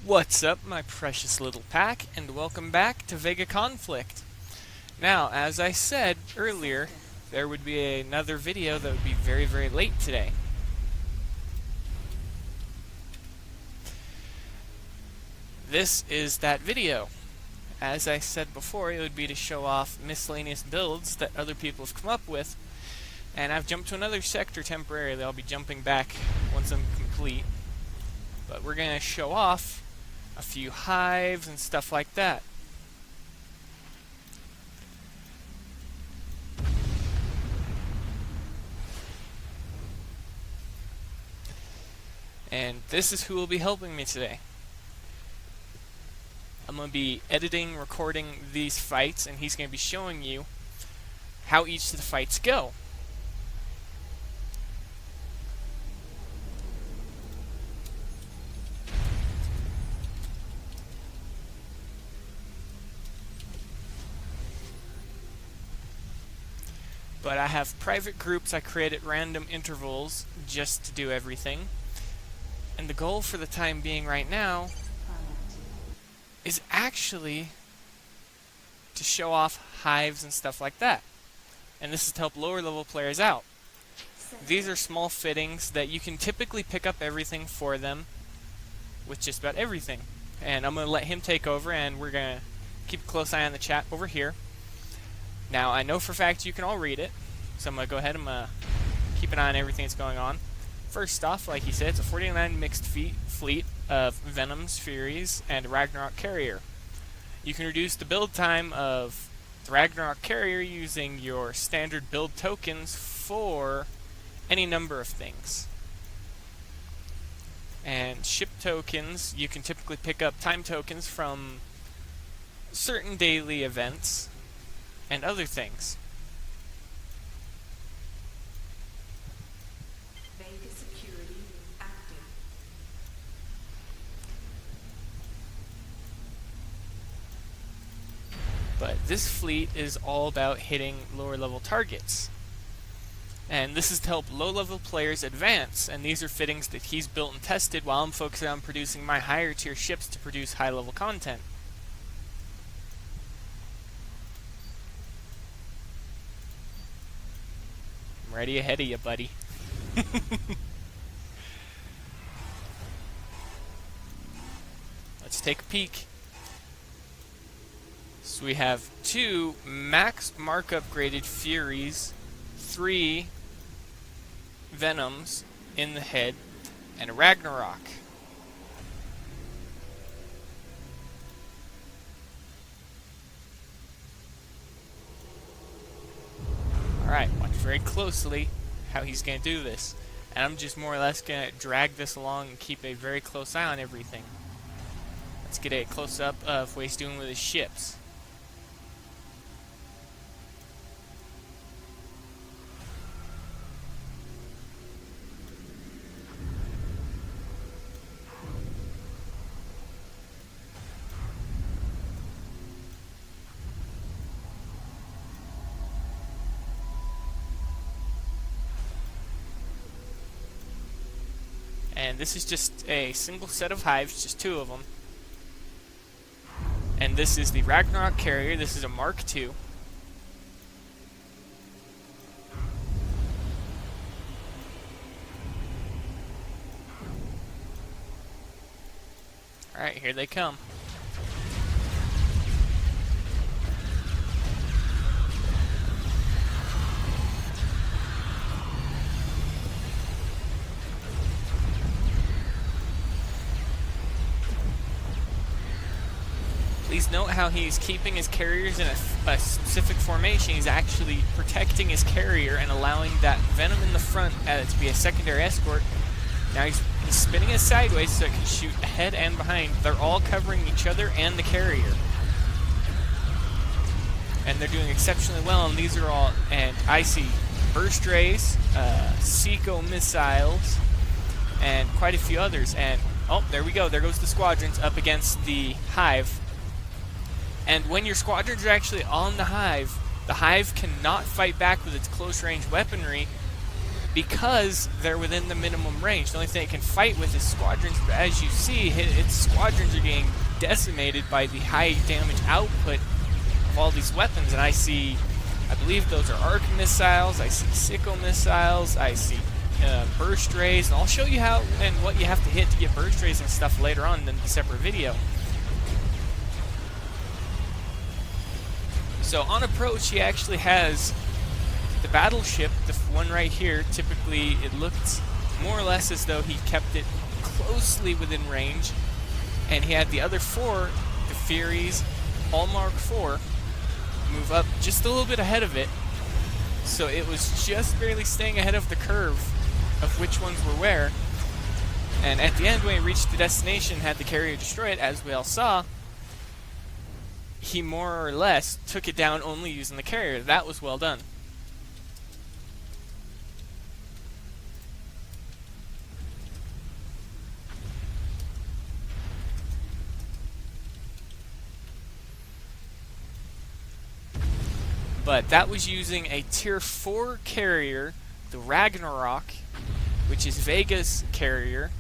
What's up, my precious little pack, and welcome back to VEGA Conflict. Now, as I said earlier, there would be another video that would be very late today. This is that video. As I said before, it would be to show off miscellaneous builds that other people have come up with, and I've jumped to another sector temporarily. I'll be jumping back once I'm complete. But we're going to show off a few hives and stuff like that. And this is who will be helping me today. I'm going to be editing, recording these fights, and he's going to be showing you how each of the fights go. But I have private groups I create at random intervals just to do everything. And the goal for the time being right now is actually to show off hives and stuff like that. And this is to help lower level players out. These are small fittings that you can typically pick up everything for them with just about everything. And I'm going to let him take over, and we're going to keep a close eye on the chat over here. Now, I know for a fact you can all read it, so I'm going to go ahead and keep an eye on everything that's going on. First off, like he said, it's a 49 mixed fleet of Venoms, Furies, and Ragnarok Carrier. You can reduce the build time of the Ragnarok Carrier using your standard build tokens for any number of things. And ship tokens, you can typically pick up time tokens from certain daily events and other things. VEGA security active. But this fleet is all about hitting lower level targets. And this is to help low level players advance, and these are fittings that he's built and tested while I'm focusing on producing my higher tier ships to produce high level content. Ready ahead of you, buddy. Let's take a peek. So we have 2 max mark upgraded Furies, 3 Venoms in the head, and a Ragnarok. Alright, watch very closely how he's going to do this. And I'm just more or less going to drag this along and keep a very close eye on everything. Let's get a close-up of what he's doing with his ships. And this is just a single set of hives, just 2 of them. And this is the Ragnarok Carrier. This is a Mark II. Alright, here they come. Please note how he's keeping his carriers in a specific formation. He's actually protecting his carrier and allowing that Venom in the front to be a secondary escort. Now he's spinning it sideways so it can shoot ahead and behind. They're all covering each other and the carrier. And they're doing exceptionally well, and these are all, and I see burst rays, Seco missiles, and quite a few others. And, oh, there we go. There goes the squadrons up against the hive. And when your squadrons are actually on the hive cannot fight back with its close-range weaponry because they're within the minimum range. The only thing it can fight with is squadrons, but as you see, its squadrons are getting decimated by the high damage output of all these weapons. And I see, I believe those are arc missiles, I see sickle missiles, I see burst rays, and I'll show you how and what you have to hit to get burst rays and stuff later on in a separate video. So on approach, he actually has the battleship, the one right here. Typically, it looked more or less as though he kept it closely within range, and he had the other four, the Furies, all Mark IV, move up just a little bit ahead of it. So it was just barely staying ahead of the curve of which ones were where. And at the end, when he reached the destination, had the carrier destroy it, as we all saw, he more or less took it down only using the carrier. That was well done. But that was using a Tier 4 carrier, the Ragnarok, which is VEGA's carrier,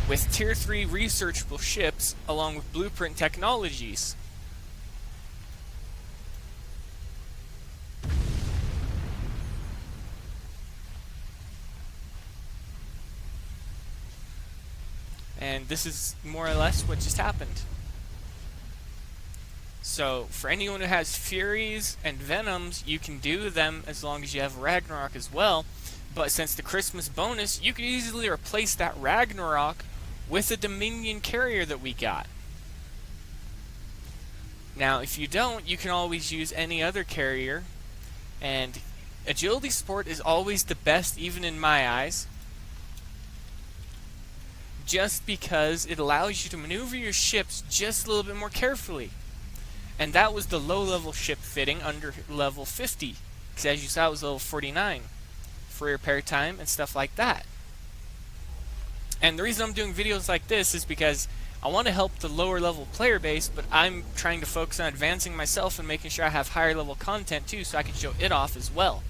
with Tier 3 researchable ships, along with blueprint technologies. And this is more or less what just happened. So, for anyone who has Furies and Venoms, you can do them as long as you have Ragnarok as well. But since the Christmas bonus, you could easily replace that Ragnarok with a Dominion carrier that we got. Now, if you don't, you can always use any other carrier. And Agility Sport is always the best, even in my eyes, just because it allows you to maneuver your ships just a little bit more carefully. And that was the low-level ship fitting under level 50, because as you saw, it was level 49 for repair time and stuff like that. And the reason I'm doing videos like this is because I want to help the lower-level player base, but I'm trying to focus on advancing myself and making sure I have higher-level content too, so I can show it off as well.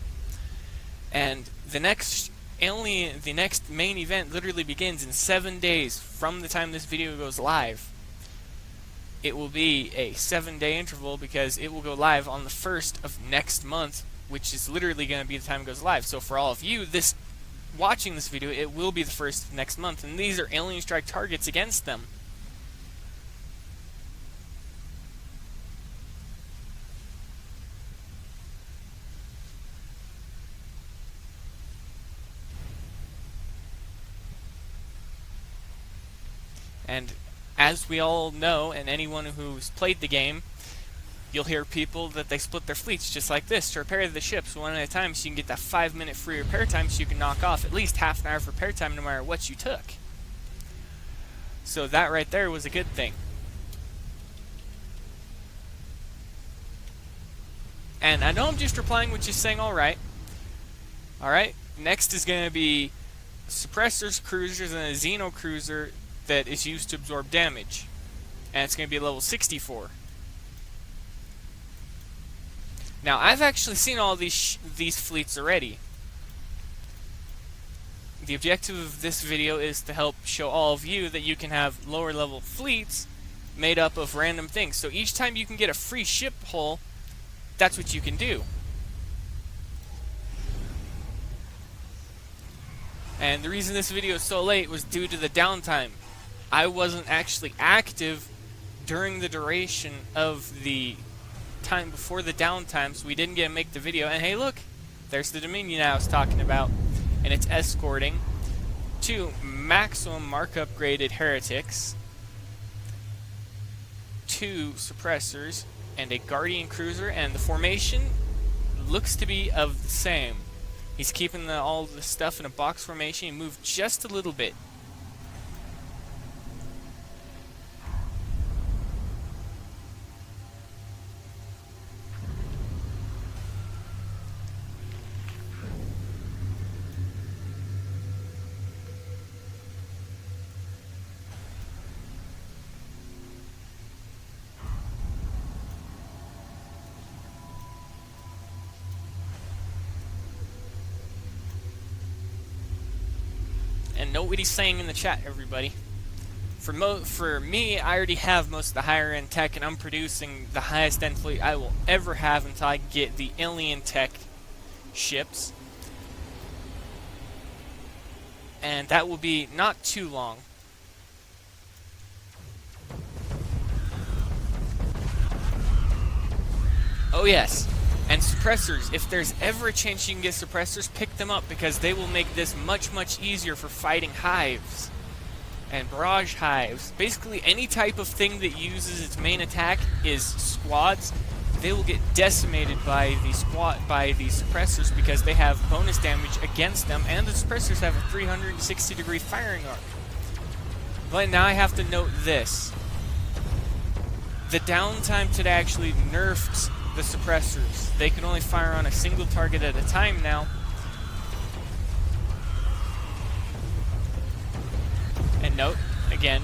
And the next main event literally begins in 7 days from the time this video goes live. It will be a 7-day interval because it will go live on the 1st of next month, which is literally going to be the time it goes live. So for all of you watching this video, it will be the 1st of next month, and these are alien strike targets against them. And as we all know, and anyone who's played the game, you'll hear people that they split their fleets just like this to repair the ships one at a time, so you can get that 5-minute free repair time, so you can knock off at least half an hour of repair time no matter what you took. So that right there was a good thing. And I know I'm just replying with just saying alright. Alright, next is going to be Suppressors, Cruisers, and a Xeno Cruiser that is used to absorb damage. And it's going to be level 64. Now, I've actually seen all these fleets already. The objective of this video is to help show all of you that you can have lower level fleets made up of random things. So each time you can get a free ship hull, that's what you can do. And the reason this video is so late was due to the downtime. I wasn't actually active during the duration of the time before the downtime, so we didn't get to make the video. And hey, look, there's the Dominion I was talking about, and it's escorting 2 maximum mark upgraded heretics, 2 suppressors, and a Guardian cruiser, and the formation looks to be of the same. He's keeping all the stuff in a box formation. He moved just a little bit. And note what he's saying in the chat, everybody. For me, I already have most of the higher end tech, and I'm producing the highest end fleet I will ever have until I get the alien tech ships. And that will be not too long. Oh yes, and suppressors. If there's ever a chance you can get suppressors, pick them up, because they will make this much, much easier for fighting hives and barrage hives. Basically any type of thing that uses its main attack is squads. They will get decimated by the suppressors because they have bonus damage against them, and the suppressors have a 360-degree firing arc. But now I have to note this. The downtime today actually nerfed the suppressors. They can only fire on a single target at a time now. And note, again,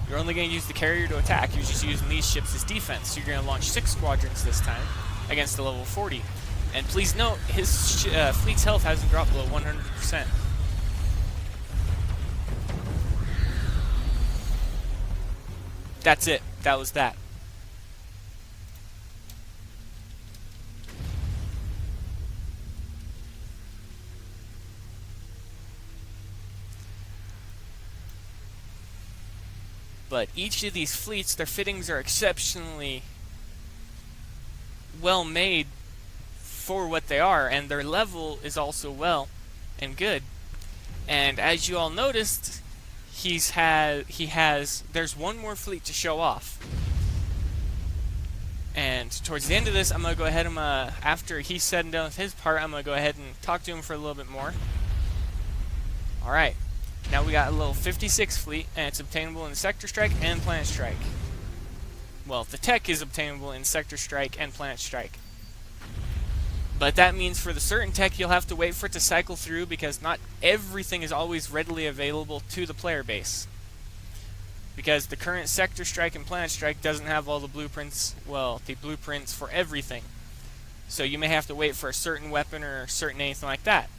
you're only going to use the carrier to attack. You're just using these ships as defense. So you're going to launch 6 squadrons this time against a level 40. And please note, his fleet's health hasn't dropped below 100%. That's it. That was that. But each of these fleets, their fittings are exceptionally well made for what they are, and their level is also well and good. And as you all noticed, there's one more fleet to show off. And towards the end of this, I'm going to go ahead and, after he's said and done with his part, I'm going to go ahead and talk to him for a little bit more. Alright. Now we got a little 56 fleet, and it's obtainable in Sector Strike and Planet Strike. Well, the tech is obtainable in Sector Strike and Planet Strike. But that means for the certain tech, you'll have to wait for it to cycle through, because not everything is always readily available to the player base. Because the current Sector Strike and Planet Strike doesn't have all the blueprints, well, the blueprints for everything. So you may have to wait for a certain weapon or certain anything like that.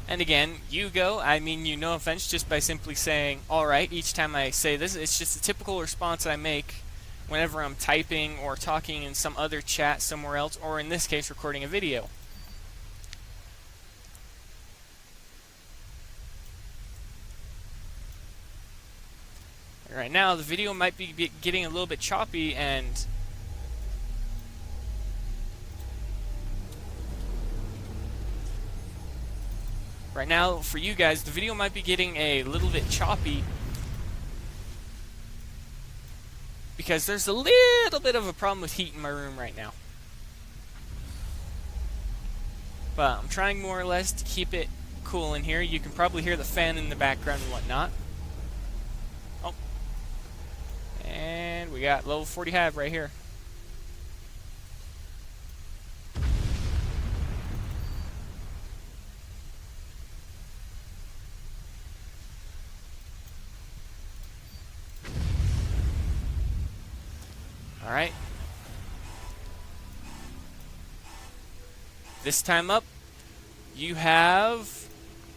And again, I mean you no offense just by simply saying, alright, each time I say this. It's just a typical response I make whenever I'm typing or talking in some other chat somewhere else, or in this case, recording a video. Right now, the video might be getting a little bit choppy, and right now, for you guys, the video might be getting a little bit choppy because there's a little bit of a problem with heat in my room right now. But I'm trying more or less to keep it cool in here. You can probably hear the fan in the background and whatnot. Oh. And we got level 40 Hive right here. Alright. This time up, you have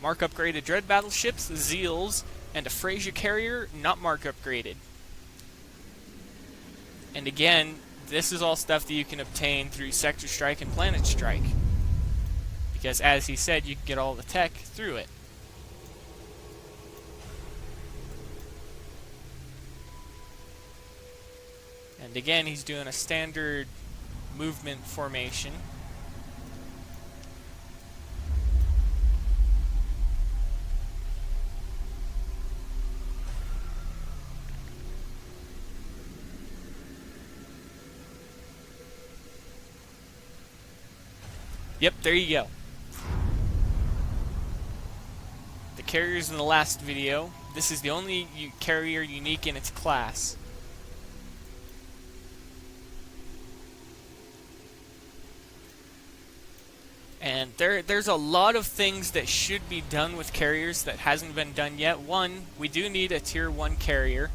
mark upgraded Dread Battleships, Zeals, and a Fraser Carrier not mark upgraded. And again, this is all stuff that you can obtain through Sector Strike and Planet Strike. Because as he said, you can get all the tech through it. And again, he's doing a standard movement formation. Yep, there you go. The carriers in the last video. This is the only carrier unique in its class. And there's a lot of things that should be done with carriers that hasn't been done yet. One, we do need a tier 1 carrier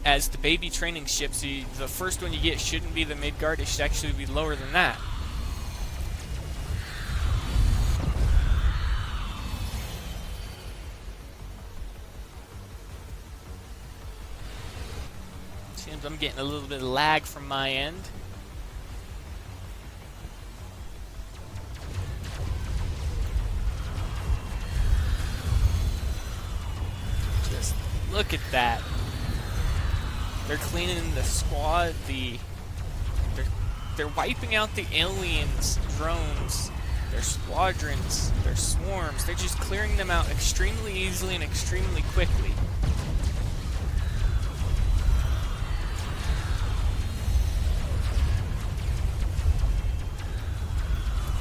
as the baby training ship. So the first one you get shouldn't be the Midgard, it should actually be lower than that. Seems I'm getting a little bit of lag from my end. Just look at that. They're cleaning the squad, they're wiping out the aliens, drones, their squadrons, their swarms. They're just clearing them out extremely easily and extremely quickly.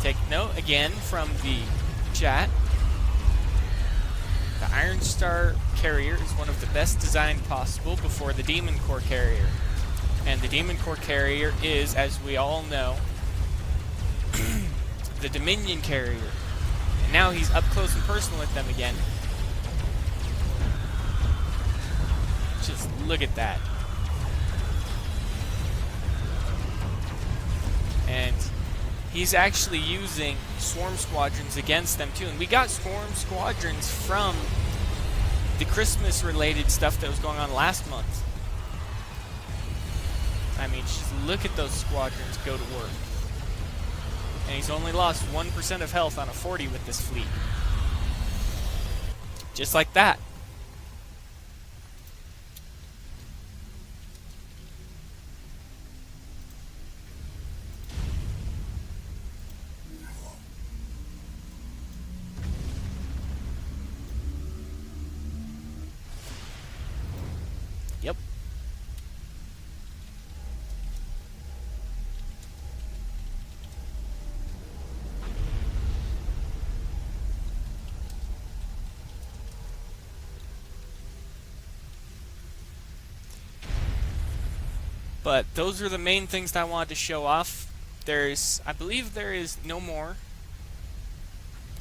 Take note again from the chat. The Iron Star Carrier is one of the best designed possible before the Demon Core Carrier. And the Demon Core Carrier is, as we all know, the Dominion Carrier. And now he's up close and personal with them again. Just look at that. And he's actually using swarm squadrons against them too. And we got swarm squadrons from the Christmas related stuff that was going on last month. I mean, just look at those squadrons go to work. And he's only lost 1% of health on a 40 with this fleet. Just like that. Yep. But those are the main things that I wanted to show off. I believe there is no more.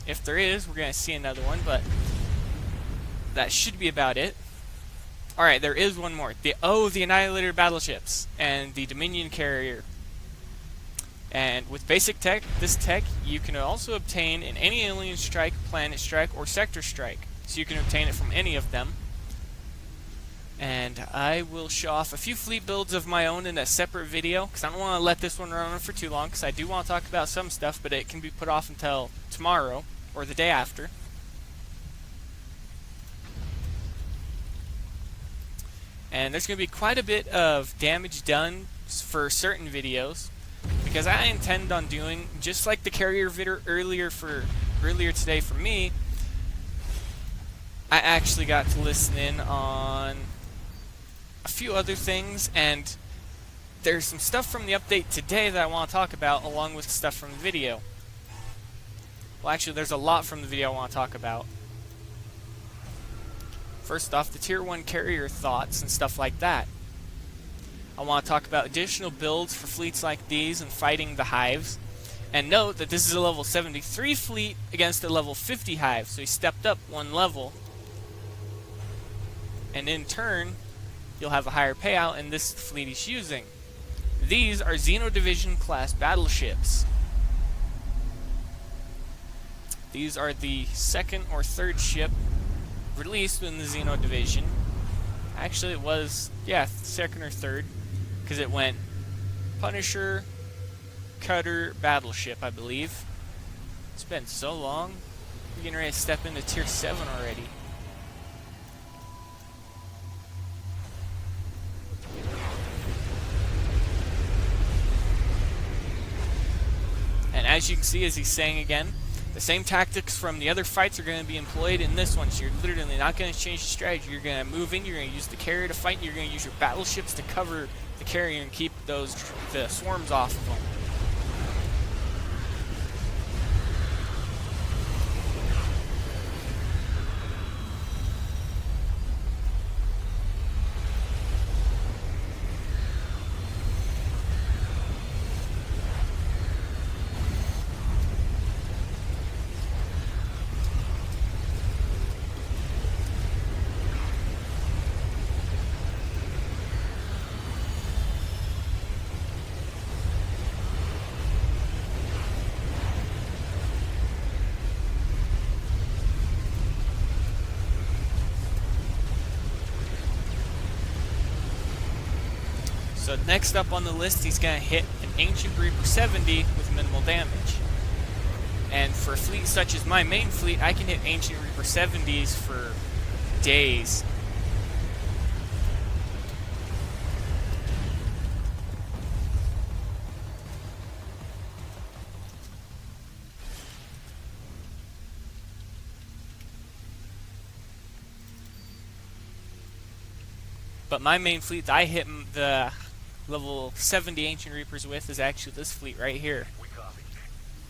If there is, we're going to see another one, but that should be about it. Alright, there is one more. The Annihilator Battleships and the Dominion Carrier. And with basic tech, this tech, you can also obtain in any alien strike, planet strike, or sector strike. So you can obtain it from any of them. And I will show off a few fleet builds of my own in a separate video, because I don't want to let this one run on for too long, because I do want to talk about some stuff, but it can be put off until tomorrow, or the day after. And there's going to be quite a bit of damage done for certain videos, because I intend on doing, just like the carrier video earlier today for me, I actually got to listen in on a few other things, and there's some stuff from the update today that I want to talk about, along with stuff from the video. Well, actually, there's a lot from the video I want to talk about. First off, the Tier 1 carrier thoughts and stuff like that. I want to talk about additional builds for fleets like these and fighting the Hives. And note that this is a level 73 fleet against a level 50 Hive, so he stepped up one level. And in turn, you'll have a higher payout in this fleet he's using. These are Xeno Division class battleships. These are the second or third ship released in the Xeno Division. Actually, it was, yeah, second or third, because it went Punisher, Cutter, Battleship, I believe. It's been so long. We're getting ready to step into Tier 7 already. And as you can see, as he's saying again, the same tactics from the other fights are going to be employed in this one. So you're literally not going to change the strategy. You're going to move in, you're going to use the carrier to fight, and you're going to use your battleships to cover the carrier and keep the swarms off of them. So next up on the list, he's going to hit an Ancient Reaper 70 with minimal damage. And for a fleet such as my main fleet, I can hit Ancient Reaper 70s for days. But my main fleet that I hit the level 70 Ancient Reapers with is actually this fleet right here.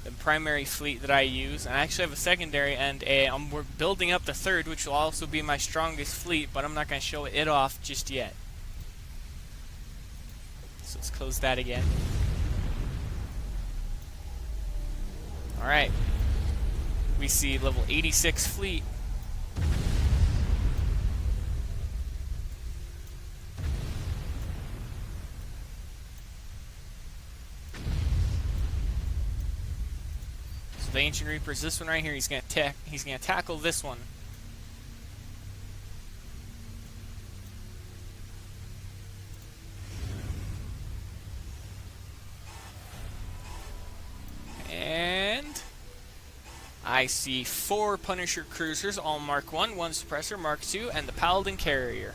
The primary fleet that I use. And I actually have a secondary, and we're building up the third, which will also be my strongest fleet, but I'm not going to show it off just yet. So let's close that again. Alright. We see level 86 fleet. The Ancient Reaper is this one right here. He's gonna tackle this one. And I see 4 Punisher cruisers, all Mark 1, 1 Suppressor, Mark 2, and the Paladin Carrier.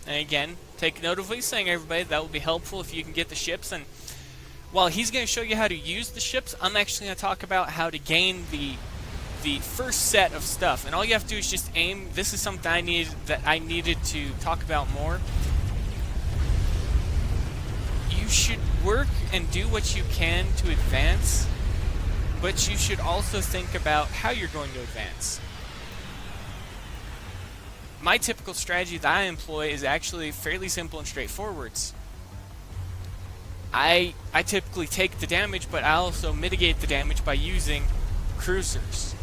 And again, take note of what he's saying, everybody. That will be helpful if you can get the ships. And while he's going to show you how to use the ships, I'm actually going to talk about how to gain the first set of stuff. And all you have to do is just aim. This is something I needed to talk about more. You should work and do what you can to advance, but you should also think about how you're going to advance. My typical strategy that I employ is actually fairly simple and straightforward. I typically take the damage, but I also mitigate the damage by using cruisers.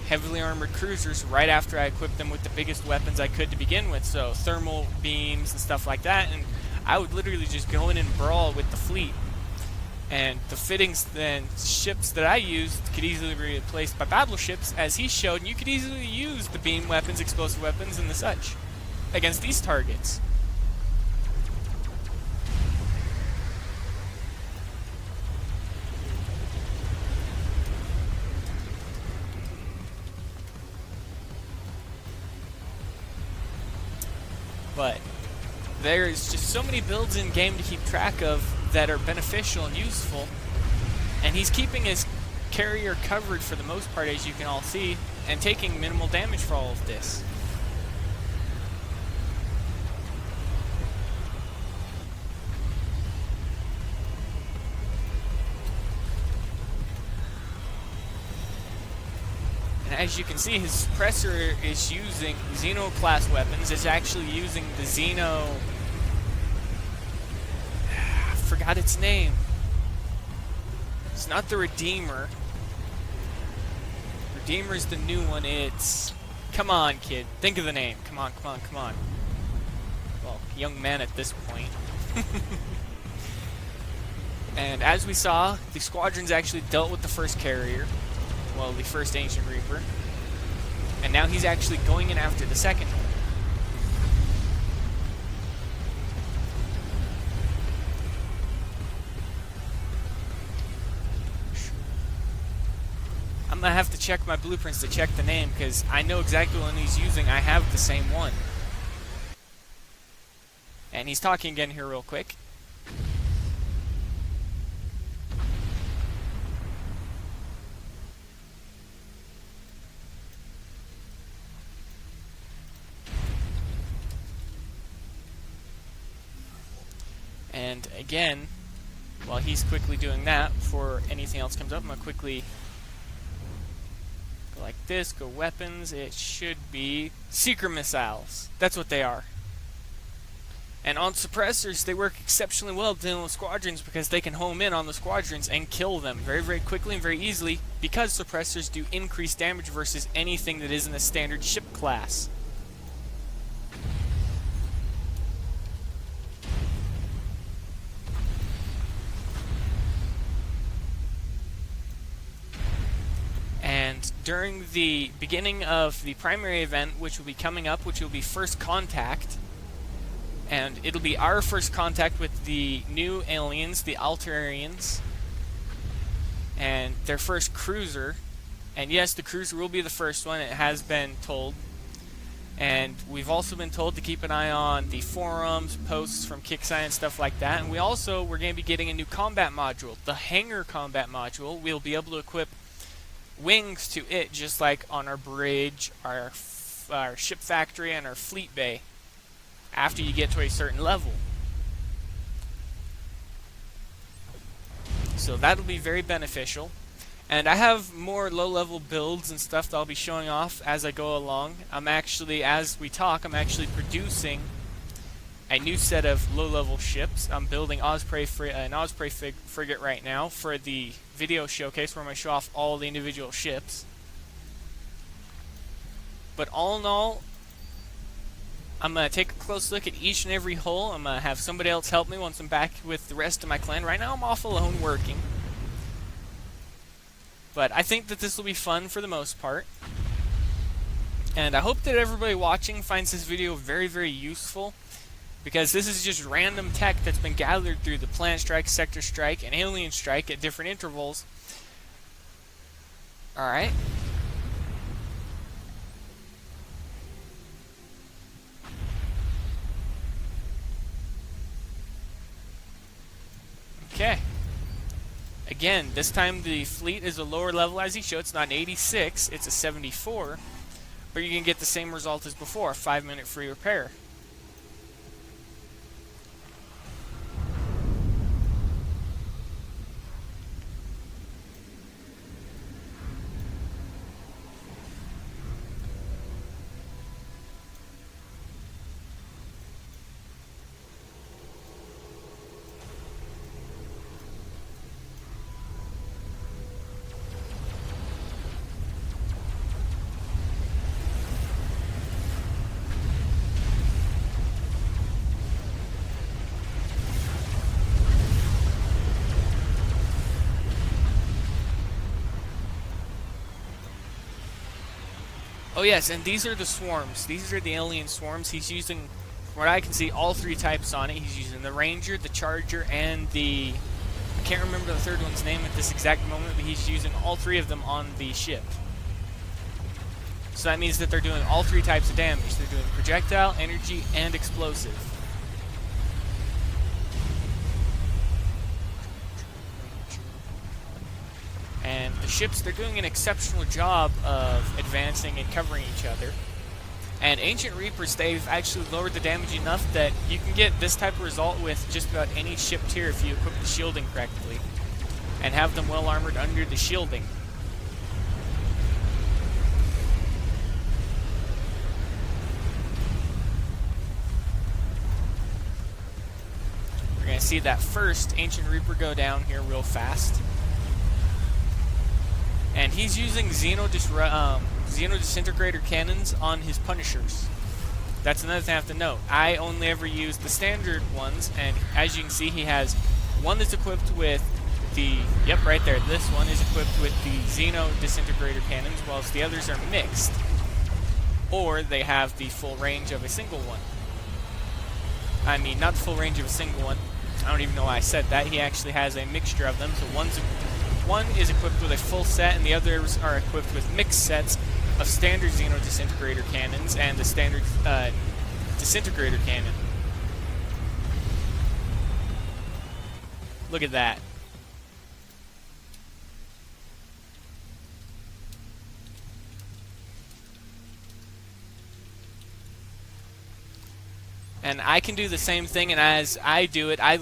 Heavily armored cruisers right after I equip them with the biggest weapons I could to begin with, so thermal beams and stuff like that, and I would literally just go in and brawl with the fleet. And the fittings then ships that I used could easily be replaced by battleships, as he showed, and you could easily use the beam weapons, explosive weapons, and the such against these targets. But there's just so many builds in game to keep track of that are beneficial and useful, and he's keeping his carrier covered for the most part, as you can all see, and taking minimal damage for all of this. And as you can see, his suppressor is using Xeno class weapons. It's actually using the Xeno... forgot its name. It's not the Redeemer. Redeemer's the new one. It's... come on, kid. Think of the name. Come on, come on, come on. Well, young man at this point. And as we saw, the squadrons actually dealt with the first carrier. Well, the first Ancient Reaper. And now he's actually going in after the second one. I'm going to have to check my blueprints to check the name, because I know exactly what he's using. I have the same one. And he's talking again here real quick. And again, while he's quickly doing that, before anything else comes up, I'm going to quickly go like this, go weapons. It should be seeker missiles. That's what they are. And on suppressors, they work exceptionally well dealing with squadrons, because they can home in on the squadrons and kill them very, very quickly and very easily, because suppressors do increased damage versus anything that isn't a standard ship class. And during the beginning of the primary event, which will be coming up, which will be First Contact, and it'll be our first contact with the new aliens, the Altarians, and their first cruiser. And yes, the cruiser will be the first one, it has been told. And we've also been told to keep an eye on the forums, posts from Kixeye and stuff like that. And we're going to be getting a new combat module, the Hangar combat module. We'll be able to equip wings to it, just like on our bridge, our ship factory, and our fleet bay, after you get to a certain level. So that'll be very beneficial. And I have more low-level builds and stuff that I'll be showing off as I go along. I'm actually, as we talk, I'm actually producing a new set of low-level ships. I'm building an Osprey frigate right now for the video showcase where I'm going to show off all the individual ships. But all in all, I'm going to take a close look at each and every hull. I'm going to have somebody else help me once I'm back with the rest of my clan. Right now I'm off alone working. But I think that this will be fun for the most part. And I hope that everybody watching finds this video very, very useful, because this is just random tech that's been gathered through the Planet Strike, Sector Strike, and Alien Strike at different intervals. Alright. Okay. Again, this time the fleet is a lower level as he showed. It's not an 86, it's a 74. But you can get the same result as before, a 5-minute free repair. Oh yes, and these are the swarms. These are the alien swarms. He's using, from what I can see, all 3 types on it. He's using the Ranger, the Charger, and the... I can't remember the third one's name at this exact moment, but he's using all 3 of them on the ship. So that means that they're doing all 3 types of damage. They're doing projectile, energy, and explosive. And the ships, they're doing an exceptional job of advancing and covering each other. And Ancient Reapers, they've actually lowered the damage enough that you can get this type of result with just about any ship tier if you equip the shielding correctly and have them well armored under the shielding. We're going to see that first Ancient Reaper go down here real fast. And he's using Xeno Disintegrator Cannons on his Punishers. That's another thing I have to note. I only ever use the standard ones, and as you can see, he has one that's equipped with the... Yep, right there. This one is equipped with the Xeno Disintegrator Cannons, whilst the others are mixed. Or they have the full range of a single one. I mean, not the full range of a single one. I don't even know why I said that. He actually has a mixture of them, so one is equipped with a full set, and the others are equipped with mixed sets of standard Xeno Disintegrator Cannons and the standard Disintegrator Cannon. Look at that. And I can do the same thing, and as I do it, I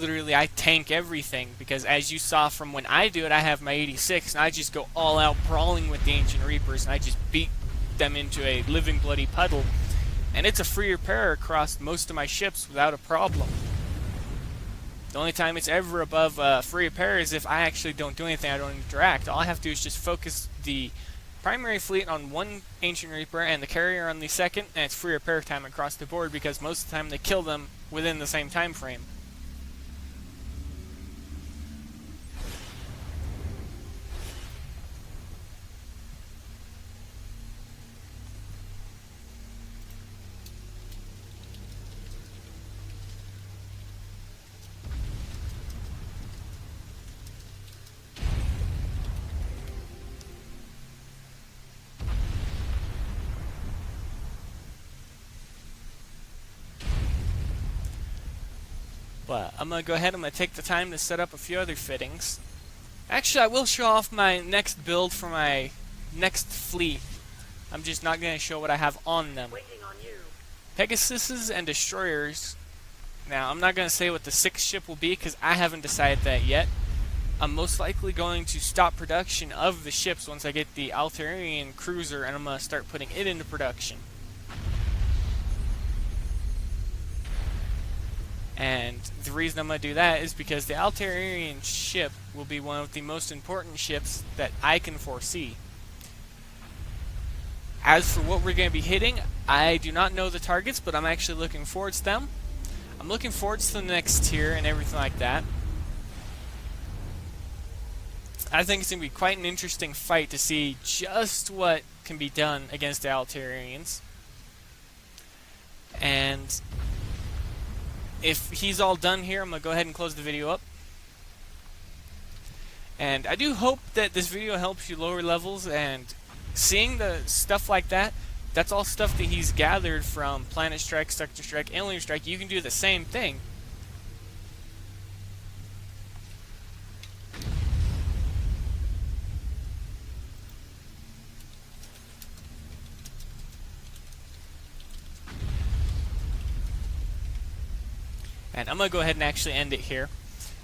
tank everything, because as you saw from when I do it, I have my 86, and I just go all out brawling with the Ancient Reapers, and I just beat them into a living bloody puddle, and it's a free repair across most of my ships without a problem. The only time it's ever above free repair is if I actually don't do anything, I don't interact. All I have to do is just focus the primary fleet on one Ancient Reaper and the carrier on the second, and it's free repair time across the board, because most of the time they kill them within the same time frame. But I'm going to go ahead, I'm going to take the time to set up a few other fittings. Actually, I will show off my next build for my next fleet. I'm just not going to show what I have on them. Pegasuses and Destroyers. Now, I'm not going to say what the 6th ship will be because I haven't decided that yet. I'm most likely going to stop production of the ships once I get the Altarian cruiser, and I'm going to start putting it into production. And the reason I'm going to do that is because the Altarian ship will be one of the most important ships that I can foresee. As for what we're going to be hitting, I do not know the targets, but I'm actually looking forward to them. I'm looking forward to the next tier and everything like that. I think it's going to be quite an interesting fight to see just what can be done against the Altarians. And if he's all done here, I'm going to go ahead and close the video up. And I do hope that this video helps you lower levels, and seeing the stuff like that, that's all stuff that he's gathered from Planet Strike, Sector Strike, Alien Strike. You can do the same thing. And I'm going to go ahead and actually end it here.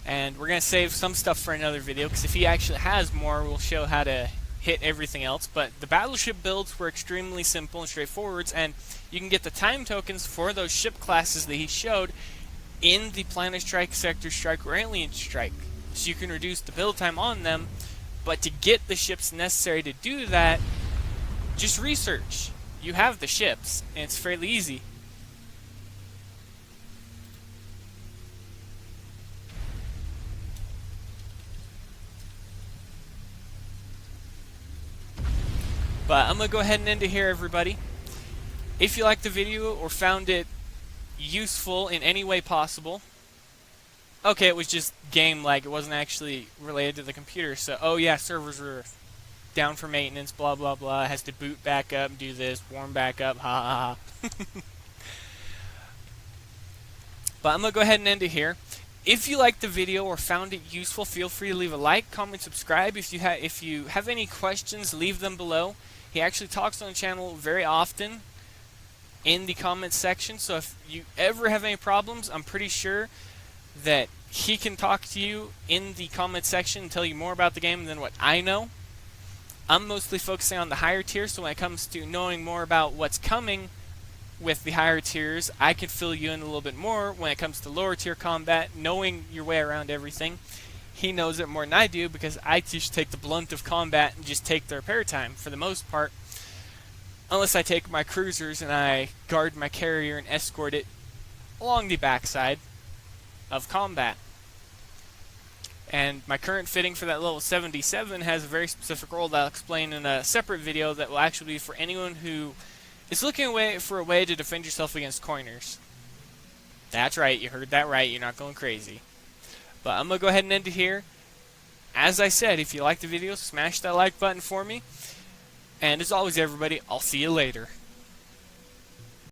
And we're going to save some stuff for another video, because if he actually has more, we'll show how to hit everything else. But the battleship builds were extremely simple and straightforward, and you can get the time tokens for those ship classes that he showed in the Planet Strike, Sector Strike, or Alien Strike. So you can reduce the build time on them, but to get the ships necessary to do that, just research. You have the ships, and it's fairly easy. But I'm going to go ahead and end it here, everybody. If you liked the video or found it useful in any way possible... Okay, it was just game lag. It wasn't actually related to the computer. So, oh yeah, servers were down for maintenance, blah, blah, blah. It has to boot back up, do this, warm back up, ha, ha, ha. But I'm going to go ahead and end it here. If you liked the video or found it useful, feel free to leave a like, comment, subscribe. If you have any questions, leave them below. He actually talks on the channel very often in the comments section, so if you ever have any problems, I'm pretty sure that he can talk to you in the comment section and tell you more about the game than what I know. I'm mostly focusing on the higher tiers, so when it comes to knowing more about what's coming with the higher tiers, I can fill you in a little bit more when it comes to lower tier combat, knowing your way around everything. He knows it more than I do, because I just take the blunt of combat and just take the repair time for the most part. Unless I take my cruisers and I guard my carrier and escort it along the backside of combat. And my current fitting for that level 77 has a very specific role that I'll explain in a separate video that will actually be for anyone who is looking for a way to defend yourself against coiners. That's right, you heard that right, you're not going crazy. But I'm going to go ahead and end it here. As I said, if you liked the video, smash that like button for me. And as always, everybody, I'll see you later.